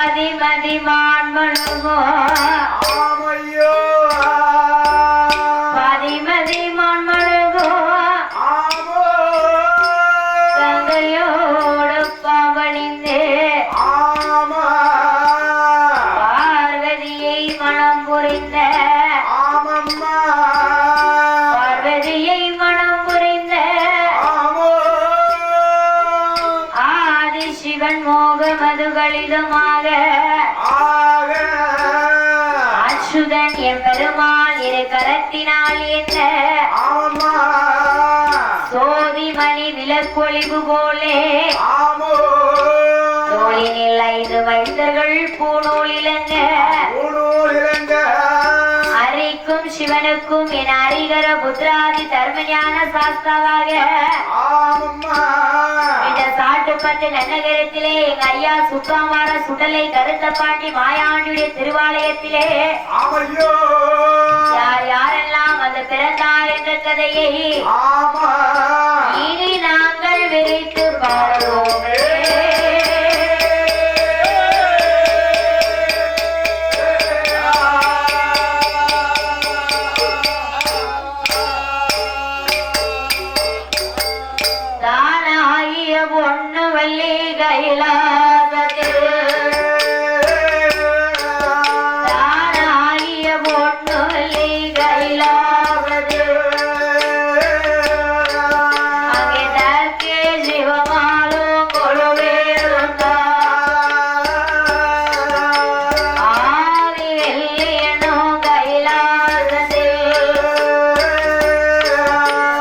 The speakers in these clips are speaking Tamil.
மதி மான்மனுகோ ஆமையோ மதி மான்மனுகோ ஆமோ தங்கையோடு பாவணிந்து ஆமா பார்வதியை மனம் புரிந்த ஆமம்மா பார்வதியை மனம் புரிந்த ஆமோ ஆதி சிவன் மோக மதுகளிதமாக ஆக அச்சுதன் எம்பெருமாள் இரு கரத்தினால் என்ன ஆமா சோதிமணி விளக்கொளிவு போலே ஆமோ தோளினில் 5 மைந்தர்கள் பூநூலிலங்க ஊனூர் இறங்க அரிக்கும் சிவனுக்கும் என் அரிகர புத்திராதி தர்மஞான சாஸ்தாவாக ஆமம்மா இந்த சாட்டுப்பட்டு நன்னகரத்திலே எங்க ஐயா சுக்காமார சுடலை கருத்தப்பாண்டி மாயாண்டியுடைய திருவாலயத்திலே ஆமையோ யார் யாரெல்லாம் வந்து பிறந்தார் என்ற கதையை ஆமா இனி நாங்கள் விரித்து பாடுவோமே. தானாகிய பொண்ணு வள்ளி கைலாசத்தில் தானாகிய பொண்ணு வள்ளி கைலாசத்தில் அங்கே தற்கே சிவமாலும் கொழுவேறுந்தார் ஆதி வெள்ளியனும் கைலாசத்தில்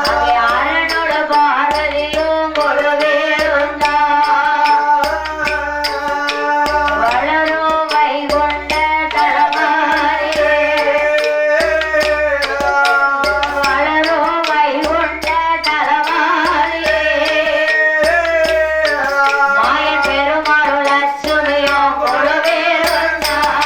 அங்கே அரணோட பார்வதியும் கொழுவேறுந்தார் வளரும் வைகுண்ட தலமாரியே வளரும் வைகுண்ட தலமாரியே மாயன் பெருமாள் லட்சுமியும் கொழுவேறுந்தார்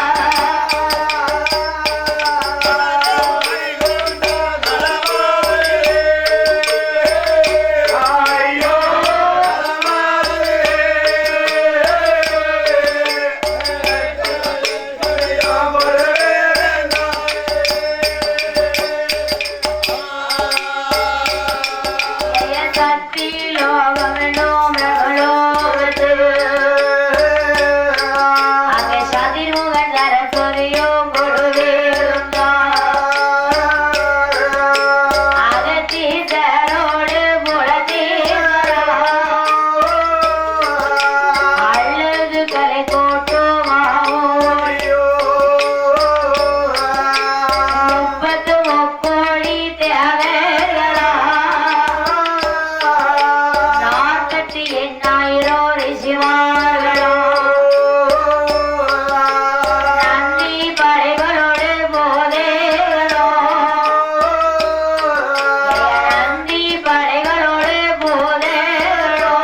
சக்தி லோகமெனும் பிரபலோகத்து அங்கே சதிர்முகன் சரஸ்வதியும் கொழுவேறுந்தார் அகத்தீசரோடு புலத்தீசரா அழகு கலை கோட்டுமாவும் 33 தேவர்களா 48,000 ரிஷிமார்களோ நந்தி படைகளோடு போதேகளோ நந்தி படைகளோடு போதேகளோ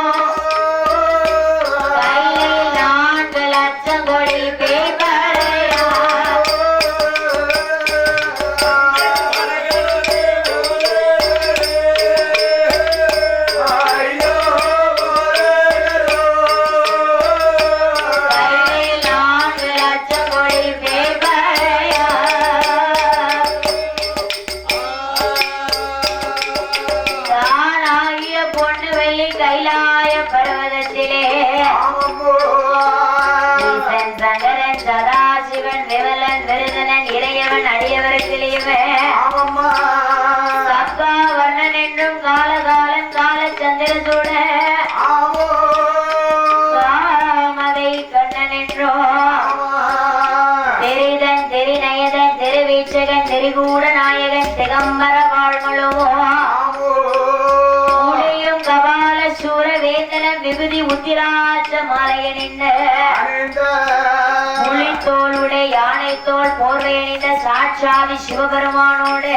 கையில் 4 லட்சம் கோடி பேய்படையா கையில் 4 லட்சம் கோடி பேய்படையா தானாகிய பொண்ணு வெள்ளி கைலாய பர்வதத்திலே ஈசன் சங்கரன் சதாசிவன் விமலன் விருதனன் இறையவன் அடியவர்க்கிலேயுமே சக்கா வர்ணன் என்றும் காலகாலன் கால சந்திரசூட காமதை கண்ணன் என்றோ தெரிதன் தெரிநயதன் தெரிவீச்சகன் தெரிகூட நாயகன் திகம்பர வாழ்முழுவோ முடியும் கபால சூர வேந்தனன் விபூதி உத்திராட்ச மாலையணிந்த புலித்தோளுடைய யானை தோல் போர்வையணிந்த சாட்சாதி சிவபெருமானோடு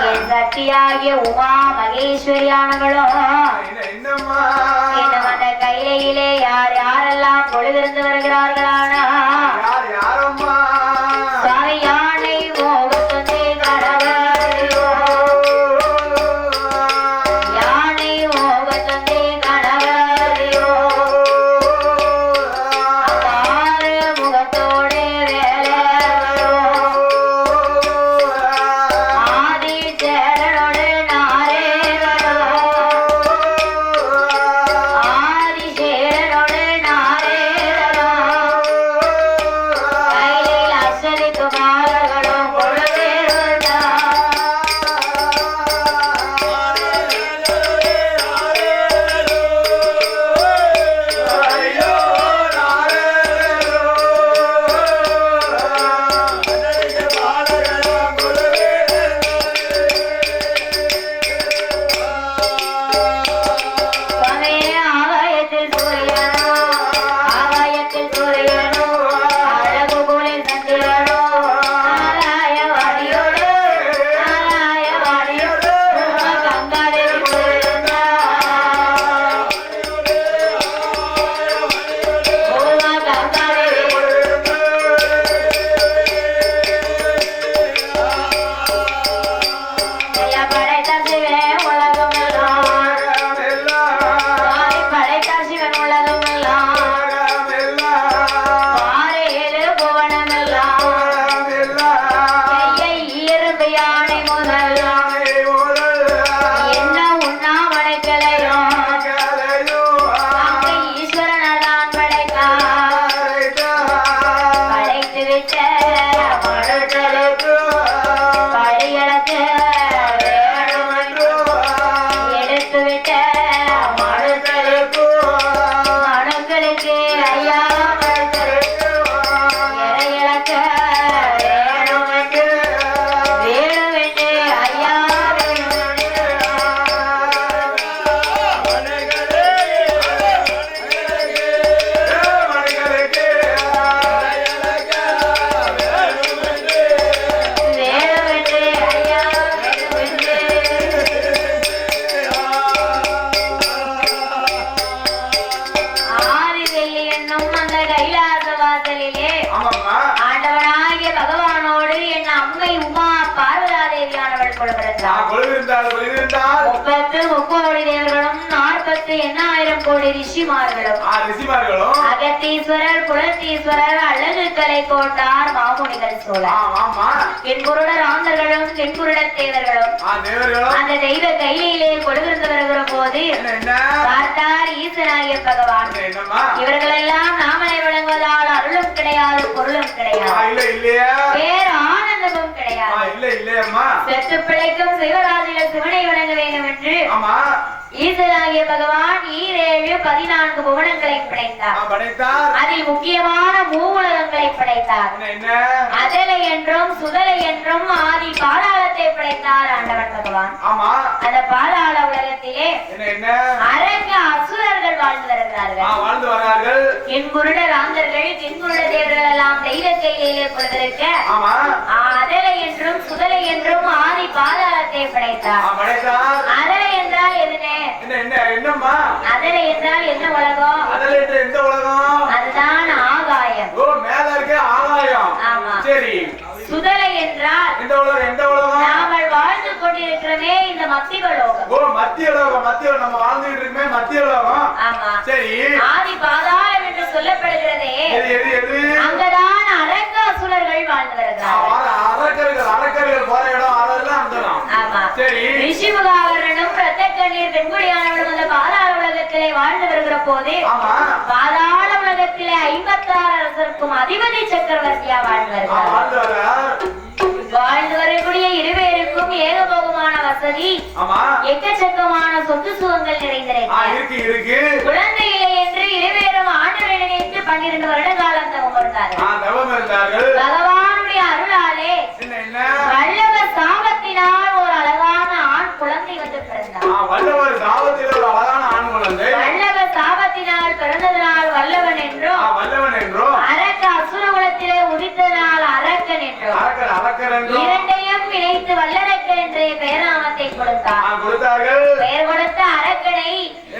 என் சக்தியாகிய உமா மகேஸ்வரியானவளும் இன்னும் அந்த கையிலே யார் யாரெல்லாம் பொழுதிருந்து வருகிறார்களானா சுவாமி யானை மோகத்தொந்தே கணவரையோ யானை மோகத்தொந்தே கணவரையோ என்னும் அந்த கைலாச வாசலிலே ஆமாம்மா ஆண்டவனாகிய பகவானோடு என் அம்மை உமா பார்வதாதேவியானவள் கொள்கிறார். கொள்கின்றாள் 30 தேவர்களும் 40 கோடி ரிஷிமார்களும் ரிஷிமார்களும் அகத்தீஸ்வரர் புலத்தீஸ்வரர் அழகு கலை கோட்டார் மாமுனிகள் சோழர் என்குருடர் ஆந்தர்களும் தென்குருடத் தேவர்களும் அந்த தெய்வ கையிலே கொழுவிருந்து வருகிற போது பார்த்தார் ஈசனாகிய பகவான். இவர்களெல்லாம் நாமனை வழங்குவதால் அருளும் கிடையாது பொருளும் கிடையாது வேறு ஆனந்தமும் கிடையாது. செத்து பிழைக்கும் சிவராஜிகள் சிவனை வழங்க வேண்டும் என்று ஈசனாகிய பகவான் 14 புவனங்களை படைத்தார். அதில் முக்கியமான மூவுலகங்களை படைத்தார். அதலை என்றும் சுதலை என்றும் ஆதி பாதாளத்தை படைத்தார் ஆண்டவன் பகவான். அந்த பாதாள உலகத்திலே அரங்க அசுரர்கள் வாழ்ந்து வருகிறார்கள். என் குருட ராந்தர்கள் தென்குருட தேவர்கள் எல்லாம் தெய்வ கையிலே கொள்வதற்க அதலை என்றும் சுதலை என்றும் ஆதி பாதாளத்தை படைத்தார். அதலை என்றால் எதுனே? அதலை என்றால் என்ன உலகம்? அதுதான் ஆகாயம். ஆமா. சுதலை என்றால் நாமல் வாழ்ந்து கொண்டிருக்கிறோமே இந்த மத்தியலோகம். ஆமா. ஆதி பாதாளம் என்று சொல்லப்படுகிறதே அங்கதான் அரங்க அசுரர்கள் வாழ்ந்து வருகிறார்கள். ஆமா. ரிஷிமுகாவரனும் பிரத்யக்கண்ணீர் பெண்குடியானவனும் அந்த பாதாள உலகத்திலே வாழ்ந்து வருகிற போது பாதாள உலகத்திலே 56 அரசருக்கும் அதிபதி சக்கரவர்த்தியா வாழ்ந்து வரக்கூடிய இருவேருக்கும் ஏகபோகமான வசதி எக்கச்சக்கமான சொத்து சுகங்கள் நிறைந்திருக்கு. குழந்தை இல்லை என்று இருவேரும் ஆண்டவரை நினைத்து 12 வருட காலம் தவம் இருந்தார்கள். பகவானுடைய அருளாலே வல்லவர் சாபத்தினால் ஒரு அழகான ஆண் குழந்தை வந்து பிறந்தார். வல்லவர் சாபத்தினால் பிறந்ததனால் வல்லவன் என்றும் அரக்க அசுர குலத்திலே உதித்ததனால் அரக்கன் என்றும் இரண்டையும் இணைத்து வல்லரக்கன் என்ற பெயராமத்தை கொடுத்தார். பெயர் கொடுத்த அரக்கனை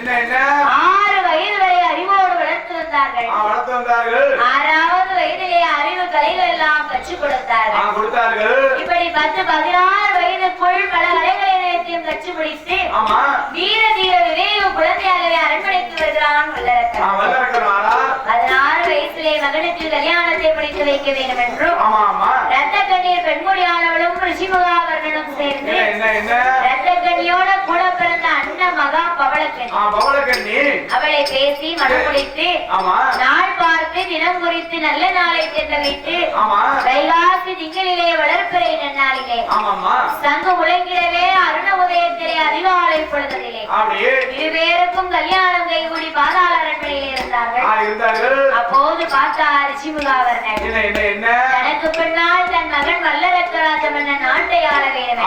6 வயது வரை அறிவோடு வளர்த்து வந்தார்கள். 6வது வயதிலே அறிவு கலைகள் எல்லாம் கற்றுக் கொடுத்தார்கள். இப்படி 10-16 வயதுக்குள் பல கலைகளை நினைத்தையும் கற்று முடித்து வீர தீர விவேக குழந்தையாகவே அரண்மனைக்கு வருகிறான் வல்லரக்கன். 16 வயசிலே மகனுக்கு கல்யாணத்தை படித்து வைக்க வேண்டும் என்றும் ரத்த கண்ணீர் பெண்மொழியானவளும் ரிஷிமுகாவரனும் சேர்ந்து ரத்த கண்ணியோட கூட பிறந்த அண்ணன் மகா பவளக்கண்ணி அவளை பேசி மனம் முடித்து நாள் பார்த்து தினம் குறித்து நல்ல நாளை சென்று வைத்து கைகாசி திங்களிலே வளர்ப்பிறை நன்னாளிலே சங்கு முழங்கிடவே அருண உதயத்திலே அதிகாலை பொழுதிலே இருவேருக்கும் கல்யாணம் கைகூடி பாதாள அரண்மனையில் இருந்தார்கள். அப்போது பார்த்தார் ரிஷிமுகாவரன் தனக்கு பின்னால் தன் மகன் வல்லரக்கராஜ மன்னன் நாட்டை ஆள வேண்டும்.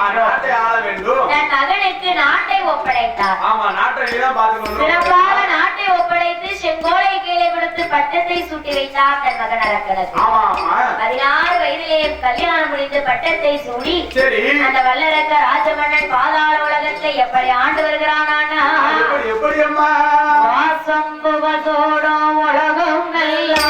தன் மகனுக்கு நாட்டை ஒப்படைத்தார். சிறப்பாக நாட்டை ஒப்படைத்து செங்கோலை கீழே கொடுத்து பட்டத்தை சூட்டி வைத்தார் தன் மகன் அரக்கனுக்கு. 16 வயதிலே கல்யாணம் முடிந்து பட்டத்தை சூடி அந்த வல்லரக்க ராஜமன்னன் பாதாள உலகத்தை எப்படி ஆண்டு வருகிறானா வாசம்புவதோடோ உலகம் நல்லா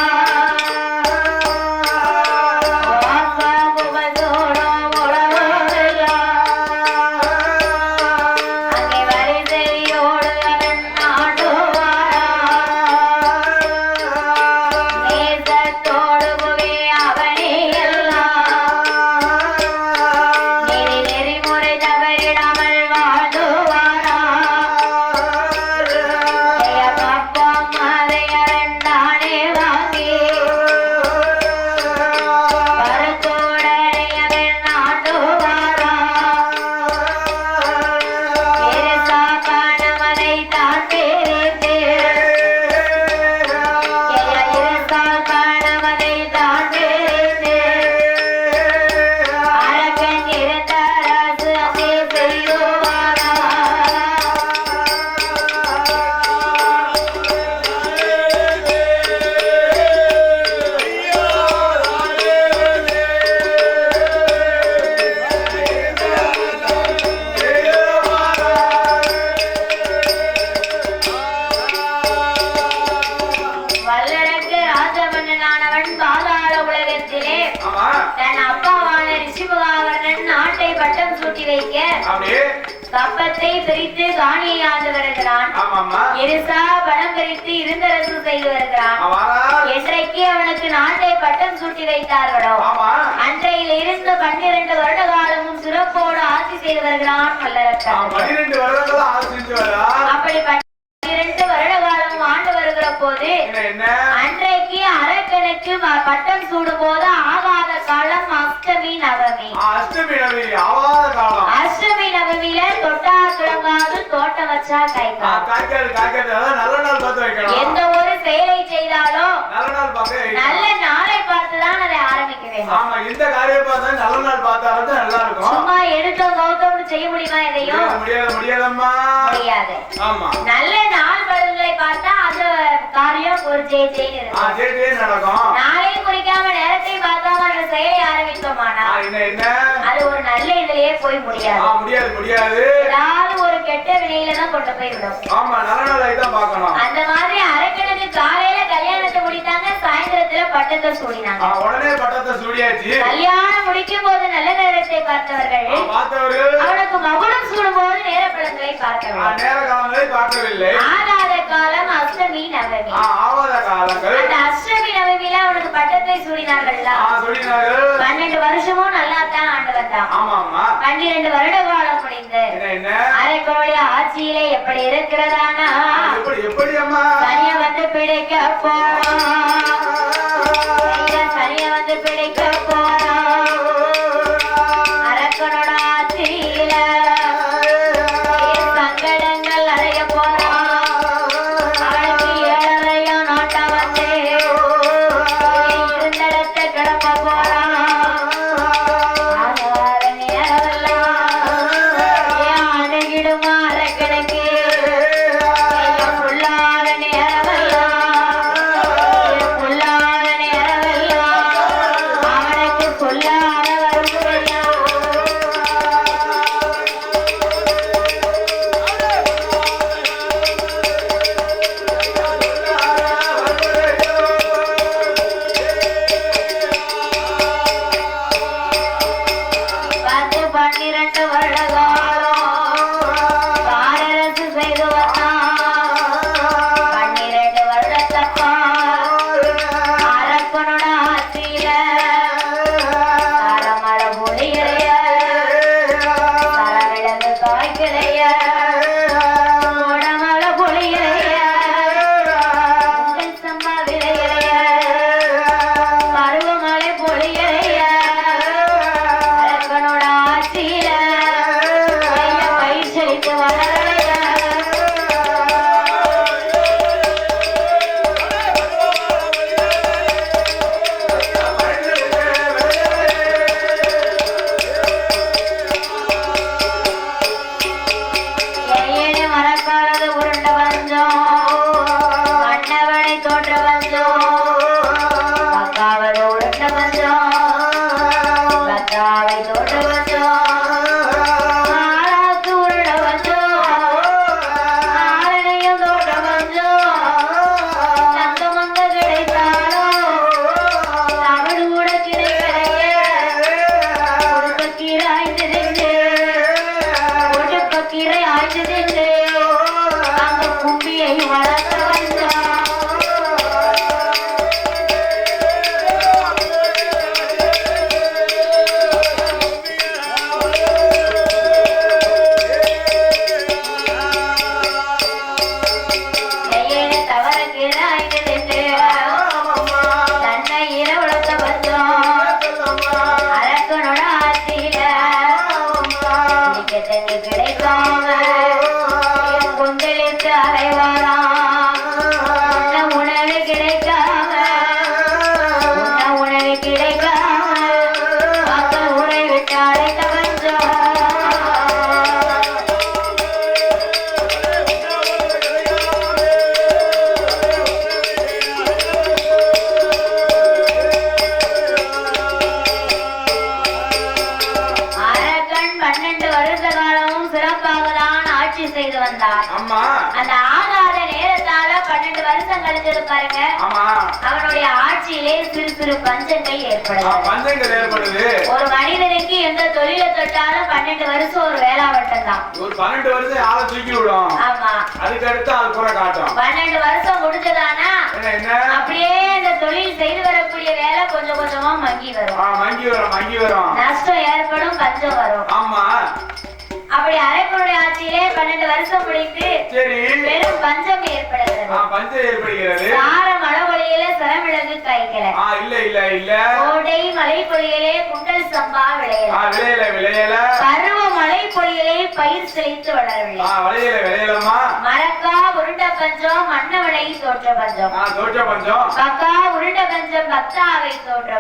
Mother, ராஜமன்னனானவன் பாதாள உலகத்திலே ஆமா தன் அப்பாவான ரிஷிமுகாவர்ணன் நாட்டை பட்டம் சூட்டி வைக்க அப்படியே கப்பத்தை பிரித்து காணியை ஆண்டு வருகிறான். ஆமாம்மா எரிசா பணம் பிரித்து இருந்தரசு செய்து வருகிறான். என்றைக்கு அவனுக்கு நாட்டை பட்டம் சூட்டி வைத்தார்களோ ஆமா அன்றையில் இருந்து 12 வருட காலமும் சிறப்போடு ஆட்சி செய்து வருகிறான் வல்லரக்கன். 12 வருடங்களா ஆட்சி செஞ்சு வரா. அப்படி 12 வருட காலமும் ஆண்டு வருகிற போது என்ன அன்றைக்கு அரக்கனுக்கு பட்டம் சூடும் போது ஆகாத காலம் அஷ்டமி நவமி. அஷ்டமி நவமி ஆகாத காலம். அஷ்டமி நவமியில தொட்டா துளங்காது தோட்டம் வச்சா காய்க்காது. காய்க்காது அதான் நல்ல நாள் பார்த்து வைக்கணும். எந்த ஒரு செயலை செய்தாலும் நல்ல நாள் பார்த்து நல்ல நாளை பார்த்துதான் அதை ஆரம்பிக்க வேண்டும். ஆமா இந்த காரியம் பார்த்தா நல்ல நாள் பார்த்தாலும் நல்லா இருக்கும். சும்மா எடுத்தோம் கௌதம்னு செய்ய முடியுமா? எதையும் முடியாதம்மா முடியாது. ஆமா நல்ல நாள் பலன்களை பார்த்தா அந்த காரியம் ஒரு ஜெய் நடக்கும். நாளையும் குறிக்காம நேரத்தையும் பார்க்காம அந்த செயலை ஆரம்பித்தோமானா அது ஒரு நல்ல இதுலயே போய் முடியாது. ஏதாவது ஒரு கெட்ட வினையில தான் கொண்டு போய் விடும். ஆமா நல்ல நாளை தான் பார்க்கணும். அந்த மாதிரி அரக்கனுக்கு காலையில கல்யாணத்தை முடித்தாங்க, சாயந்தரத்துல பட்டத்தை சூடினாங்க. உடனே பட்டத்தை சூடியாச்சு. கல்யாணம் முடிக்கும் போது நல்ல நேரத்தை பார்த்தவர்கள் அவனுக்கு மகுடம் சூடும் போது நேர பலன்களை பார்க்கவில்லை. ஆகாத காலம் அஷ்டமி நவமி. அந்த அஷ்டமி நவமியில அவனுக்கு பட்டத்தை சூடினார்கள்ல 12 வருஷமும் நல்லா தான் ஆண்டு வந்தான். 12 வருட காலம் முடிந்து அரக்கனுடைய ஆட்சியிலே எப்படி இருக்கிறதானா சனிய வந்து பிடிக்க போறான். சனிய வந்து பிடிக்க போறான். அரக்கனோட ஆட்சியில சங்கடங்கள் அடைய போறான். அவனுக்கு 7 நாட்டம் வந்து இருந்தடத்தை கிடப்ப போறான். அணுகிடுமா அரக்கனுக்கு புல்லாத நேரமெல்லாம் அவனுக்கு சொல்லாத வருமுறையா. பத்து 12 வருட காலம் காரரசு செய்து வந்தான். 12 வருடத்தப்பா அரக்கனோட ஆட்சியில மர பொழியறைய மரவிழந்து காய்களைய மழ பொழியறைய சம்பா விளையறைய பருவமழை பொழியறைய அரக்கனோட ஆட்சியில பயிற்சியளித்து வளரைய ஏழு மரக்காலது உருண்ட வந்தோம். மன்னவனை தோற்ற வந்தோம். பக்காவது உருண்ட வந்தோம். பக்காவை தோற்ற வந்தோம். ஆளாக்கு உருண்ட வந்தோம். ஆளனையும் தோற்ற வந்தோம். தங்கமங்க கிடைத்தாலும் தமிழ் கூட கிடைக்கலையே. ஒடுப்பக்கீரை ஆய்ந்து தின்று ஒடுப்பக்கீரை ஆய்ந்து தின்று அந்த கும்பியை வளர்த்த வந்தான். கையில தவற கீரை ஆய்ந்து தின்று தன்னை இரவளத்த வந்தோம். அரக்கனோட ஆட்சியில தண்ணி கிடைக்காம கொந்தளித்து அலைவாராம். உணவு கிடைக்காம உணவு கிடைக்காம மக்கள் உரை விட்டு அழைக்க வந்தோம். அரக்கன் 12 வருஷ காலமும் சிறப்பாக தான் ஆட்சி செய்து வந்தார். அம்மா அந்த ஆகாத நேரத்தால 12 வருஷம் கழிஞ்சது பாருங்க. ஆமா. அவனுடைய ஆட்சியிலே சிறு சிறு பஞ்சங்கள் ஏற்படுது. பஞ்சங்கள் ஏற்படுது. ஒரு மனிதனுக்கு எந்த தொழிலை தொட்டாலும் 12 வருஷம் ஒரு வேளாவட்டம் தான். ஒரு 12 வருஷம் ஆளை தூக்கி விடும். ஆமா. அதுக்கு அடுத்து அது புற காட்டும். 12 வருஷம் முடிஞ்சதானா என்ன அப்படியே இந்த தொழில் செய்து வரக்கூடிய வேலை கொஞ்சம் கொஞ்சமா மங்கி வரும். மங்கி வரும். நஷ்டம் ஏற்படும், பஞ்சம் வரும். ஆமா. அப்படி அரக்கனுடைய ஆட்சியிலே 12 வருஷம் முடித்து சரி பெரும் பஞ்சம் ஏற்படுகிறது. பஞ்சம் ஏற்படுகிறது. சார மழை பொழியில சரமிளகு காய்க்கல. இல்ல கோடை மழை பொழியிலே குண்டல் சம்பா விளையல. பருவ மழை பொழியிலே பயிர் செழித்து வளரவில்லை. மரக்கா உருண்ட பஞ்சம் மன்னவனை தோற்ற பஞ்சம். பக்கா உருண்ட பஞ்சம் பக்தாவை தோற்ற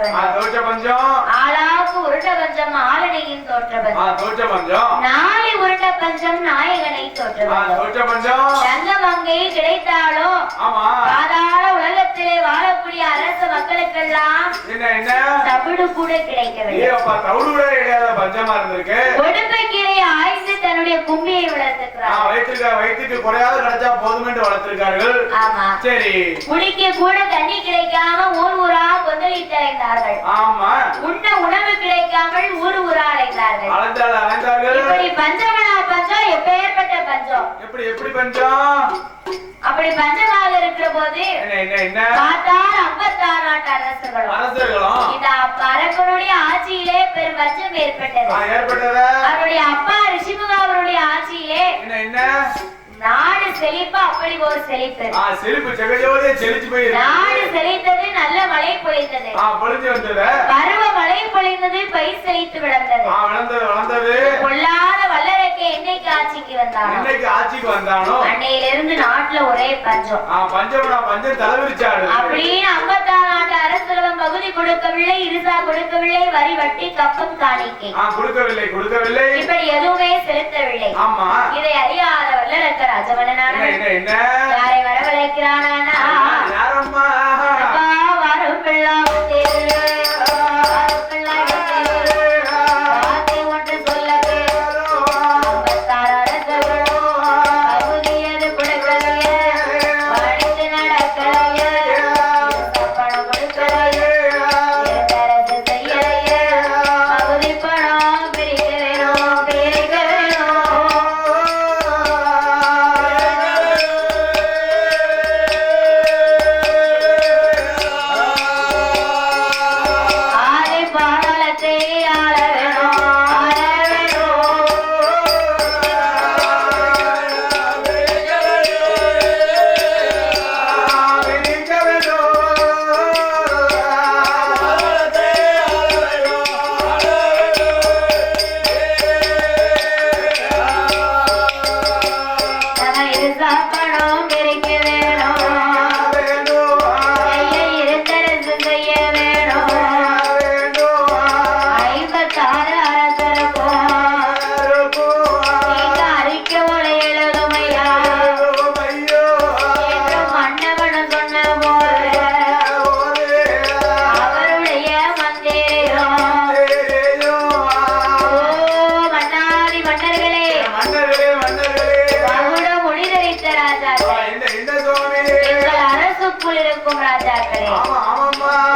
பஞ்சம். ஆளாக்கு உருண்ட பஞ்சம் ஆலனையின் தோற்ற பஞ்சம். நாளை உருண்ட பஞ்சம் நாயகனை தோற்ற பஞ்சம். தங்கமங்கை கிடைத்தாலும் பாதாள உலகத்திலே வாழக்கூடிய அரச மக்களுக்கெல்லாம் தவிடு கூட கிடைக்கவில்லை. கொடுப்பைக்கீரை ஆய்ந்து தன்னுடைய கும்மியை வளர்த்துக்கிறார். ஆமா. சரி. குடிக்க கூட தண்ணி கிடைக்காம ஊர் ஊரா கொந்தளித்து அலைந்தார்கள். உண்ண உணவு கிடைக்காமல் ஊர் ஊரா அலைந்தார்கள். இப்படி பஞ்சமனா பஞ்சம் எப்பேற்பட்ட பஞ்சம். எப்படி பஞ்சம்? அப்படி பஞ்சமாக இருக்கிற போது பார்த்தால் 56 நாட்டு அரசர்களும் இந்த அரக்கனுடைய ஆட்சியிலே பெரும் பஞ்சம் ஏற்பட்டது. அவருடைய அப்பா ரிஷிமுக அவருடைய ஆட்சியிலே நாடு செழிப்பு. அப்படி ஒரு செழிப்பு. நாடு செழித்தது, நல்ல மழை பொழிந்தது. பருவ மழை பொழிந்தது, பயிர் செழித்து விளந்தது. கொள்ளாத வல்லரக்கை என்னைக்கு ஆட்சிக்கு வந்தானோ அன்னையிலிருந்து நாட்டுல ஒரே பஞ்சம். அப்படின்னு 56 நாட்டு அரசுகளும் பகுதி கொடுக்கவில்லை, இருசா கொடுக்கவில்லை, வரி வட்டி கப்பம் காணிக்கை கொடுக்கவில்லை. இப்படி எதுவுமே செலுத்தவில்லை. இதை அறியாத வல்லரக்க ராஜவனான யாரை வரவழைக்கிறானா வரும் பிள்ளாவுக்கு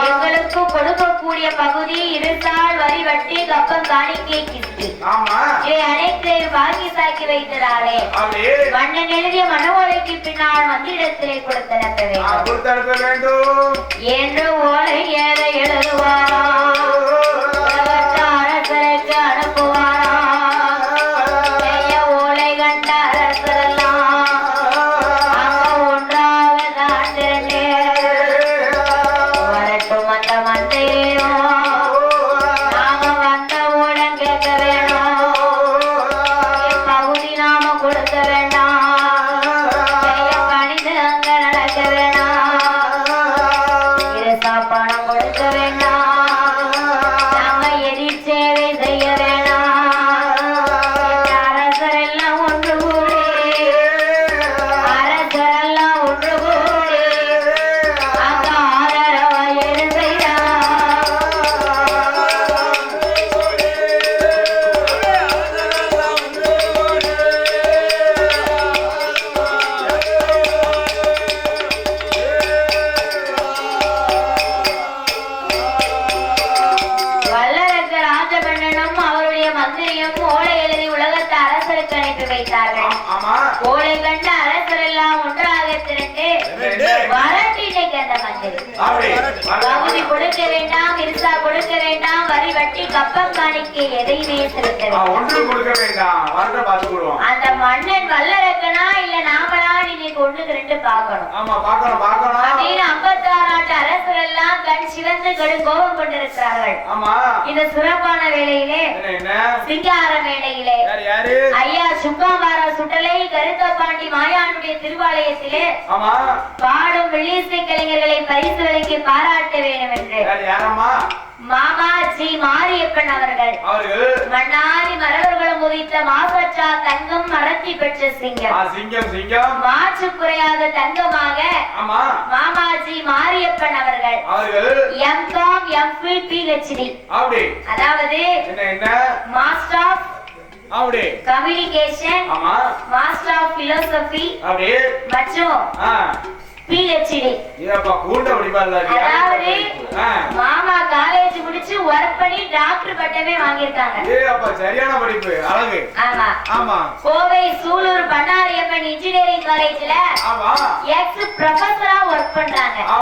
எங்களுக்கு கொடுக்கக்கூடிய பகுதி இருசால் வரி வட்டி கப்பம் காணிக்கை கிஸ்தி இவை அனைத்தையும் வாங்கி சாக்கி வைத்ததாலே மன்னன் எழுதிய மனோலைக்கு பின்னால் மந்திடத்திலே கொடுத்தனுப்ப வேண்டும் என்று ஓலை ஏதை எழுதுவாரா அரசருக்கு அனுப்புவாரா ஓலை கண்ட அரசரெல்லாம் வைத்தார்கள். ஆமா. கோலை கண்ட அரசர் எல்லாம் ஒன்றாக திரண்டு வரட்டினைக்கு அந்த மஞ்சள் பகுதி கொடுக்க வேண்டாம், இருசா கொடுக்க வேண்டாம், வரி வட்டி கப்பம் காணிக்கை எதையுமே செலுத்த ஒன்றும் கொடுக்க வேண்டாம். வரத பாத்துக்குவோம். அந்த மன்னன் வல்லரக்கனா இல்ல நாமளா இன்னைக்கு ஒண்ணுக்கு ரெண்டு பார்க்கணும். ஆமா, பார்க்கணும் பார்க்கணும். அப்படின்னு 56 நாட்டு அரசர் எல்லாம் கண் சிவந்து கடும் கோபம் கொண்டிருக்கிறார்கள். ஆமா. இந்த சிறப்பான வேளையிலே சிங்கார வேளையிலே ஐயா சுக்காமார சுட்டலை கருத்தபாண்டி மாயானுடைய திருவாலயத்திலே பாடும் வெள்ளிசை கலைஞர்களை பரிசு வழங்கி பாராட்ட வேண்டும் என்று மாமா ஜி மாரியப்பன் அவர்கள் மண்ணாதி மரவர்களும் உதித்த மாசற்றா தங்கம் மரத்தி பெற்ற சிங்கம் மாற்று குறையாத தங்கமாக மாமாஜி மாரியப்பன் அவர்கள் எம்காம் எம்ஃபில் பிஹெச்டி அதாவது master of communication, master of philosophy மற்றும் PhD. அதாவது மாமா காலேஜ் முடிச்சு ஒர்க் பண்ணி டாக்டர் பட்டமே வாங்கியிருக்காங்க. சரியான படிப்பு, அழகு. ஆமா. கோவை சூலூர் பண்ணாரியம்மன் இன்ஜினியரிங் காலேஜ்ல எக்ஸ் ப்ரொஃபஸரா ஒர்க் பண்றாங்க.